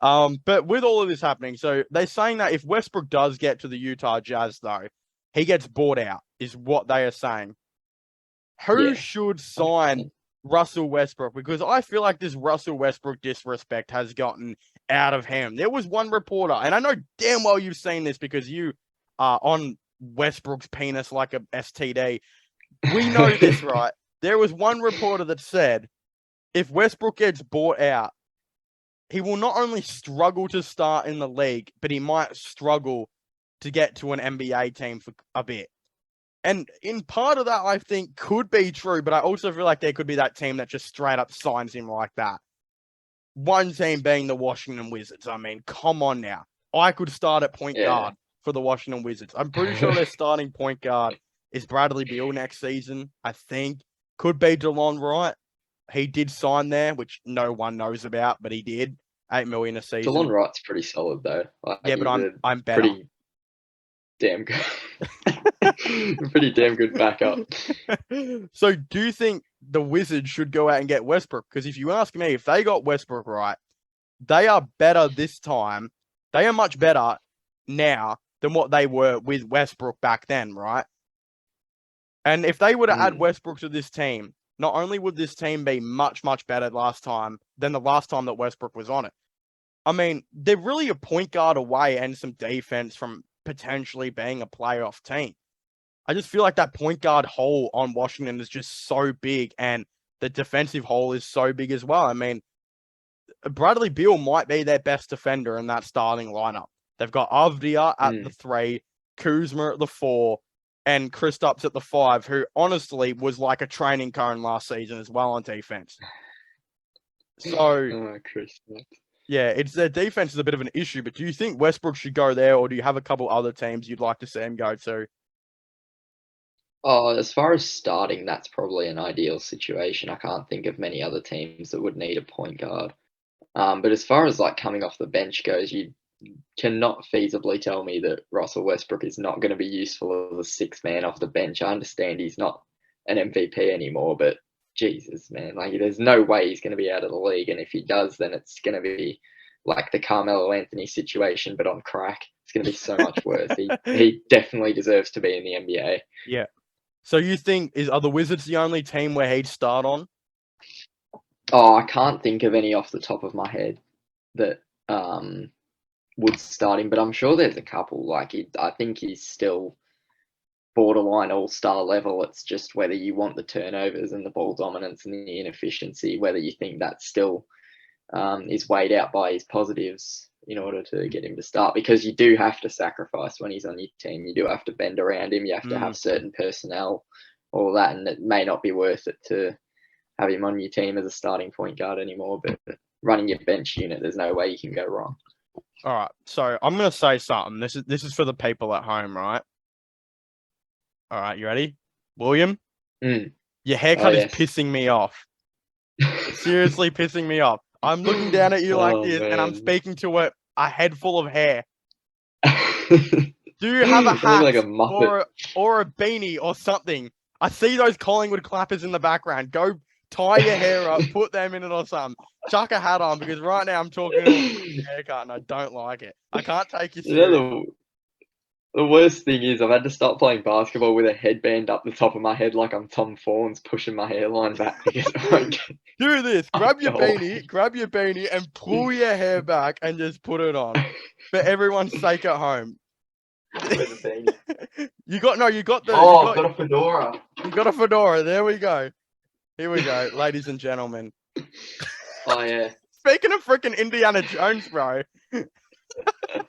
But with all of this happening, so they're saying that if Westbrook does get to the Utah Jazz, though, he gets bought out, is what they are saying. Who Yeah. should sign Russell Westbrook? Because I feel like this Russell Westbrook disrespect has gotten out of hand. There was one reporter, and I know damn well you've seen this because you are on Westbrook's penis like a STD. We know this, right? There was one reporter that said, if Westbrook gets bought out, he will not only struggle to start in the league, but he might struggle to get to an NBA team for a bit. And in part of that, I think could be true, but I also feel like there could be that team that just straight up signs him like that. One team being the Washington Wizards. I mean, come on now. I could start at point guard for the Washington Wizards. I'm pretty sure their starting point guard is Bradley Beal next season, I think. Could be DeLon Wright. He did sign there, which no one knows about, but he did. $8 million a season. DeLon Wright's pretty solid though. Yeah, but I'm better. Pretty damn good. Pretty damn good backup. So do you think the Wizards should go out and get Westbrook? Because if you ask me, if they got Westbrook right, they are better this time. They are much better now than what they were with Westbrook back then, right? And if they were to add Westbrook to this team, not only would this team be much, much better last time than the last time that Westbrook was on it. I mean, they're really a point guard away and some defense from potentially being a playoff team. I just feel like that point guard hole on Washington is just so big, and the defensive hole is so big as well. I mean, Bradley Beal might be their best defender in that starting lineup. They've got Avdia at the 3, Kuzma at the 4, and Kristaps at the 5, who honestly was like a training cone last season as well on defense. So, yeah, it's their defense is a bit of an issue, but do you think Westbrook should go there, or do you have a couple other teams you'd like to see him go to? Oh, as far as starting, that's probably an ideal situation. I can't think of many other teams that would need a point guard. But as far as like coming off the bench goes, you cannot feasibly tell me that Russell Westbrook is not going to be useful as a sixth man off the bench. I understand he's not an MVP anymore, but Jesus, man, like there's no way he's going to be out of the league. And if he does, then it's going to be like the Carmelo Anthony situation, but on crack. It's going to be so much worse. He definitely deserves to be in the NBA. Yeah. So you think, are the Wizards the only team where he'd start on? Oh, I can't think of any off the top of my head that would start him, but I'm sure there's a couple. Like, I think he's still borderline all-star level. It's just whether you want the turnovers and the ball dominance and the inefficiency, whether you think that still is weighed out by his positives in order to get him to start, because you do have to sacrifice when he's on your team. You do have to bend around him. You have to have certain personnel, all that, and it may not be worth it to have him on your team as a starting point guard anymore, but running your bench unit, there's no way you can go wrong. All right, so I'm going to say something. This is for the people at home, right? All right, you ready? William? Your haircut is pissing me off. Seriously pissing me off. I'm looking down at you like this, and I'm speaking to a head full of hair. Do you have a hat like a or a beanie or something? I see those Collingwood clappers in the background. Go tie your hair up, put them in it or something. Chuck a hat on, because right now I'm talking about a haircut and I don't like it. I can't take you seriously. The worst thing is I've had to start playing basketball with a headband up the top of my head like I'm Tom Fawns pushing my hairline back. Do this. Grab your beanie and pull your hair back and just put it on. For everyone's sake at home. You got a fedora. You got a fedora. There we go. Here we go, ladies and gentlemen. Oh yeah. Speaking of freaking Indiana Jones, bro.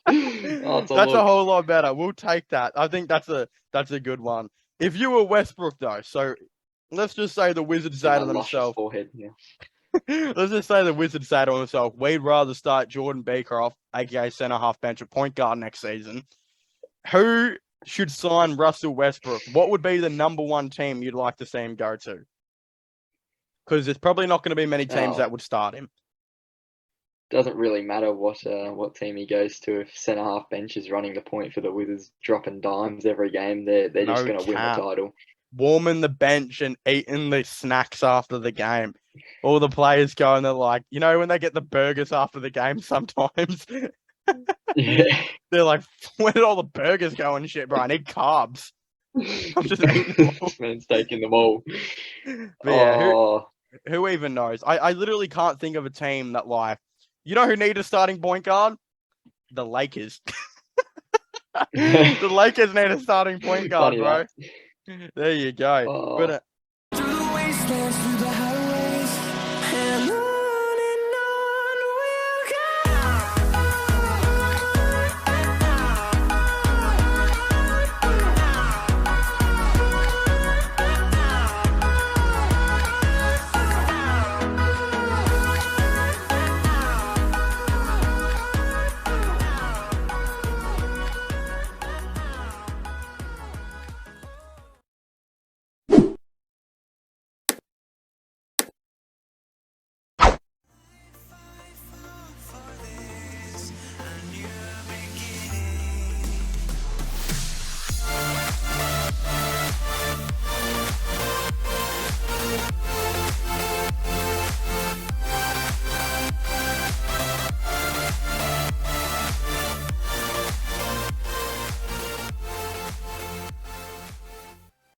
That's a whole lot better. We'll take that. I think that's a good one. If you were Westbrook though, so let's just say the Wizards say to themselves. Let's just say the Wizards say to themselves, we'd rather start Jordan Beecroft, aka centre half bench, at point guard next season. Who should sign Russell Westbrook? What would be the number one team you'd like to see him go to? Because there's probably not going to be many teams that would start him. Doesn't really matter what team he goes to. If centre half bench is running the point for the Wizards, dropping dimes every game, they're just going to win the title. Warming the bench and eating the snacks after the game. all the players going, they're like, you know, when they get the burgers after the game sometimes, Yeah. they're like, where did all the burgers go and shit, bro? I need carbs. I'm just eating them all. Man's taking them all. But yeah, Oh, who even knows? I literally can't think of a team that, like, you know who need a starting point guard? The Lakers. The Lakers need a starting point guard, funny bro. that. There you go. Oh. But Through the wastelands, through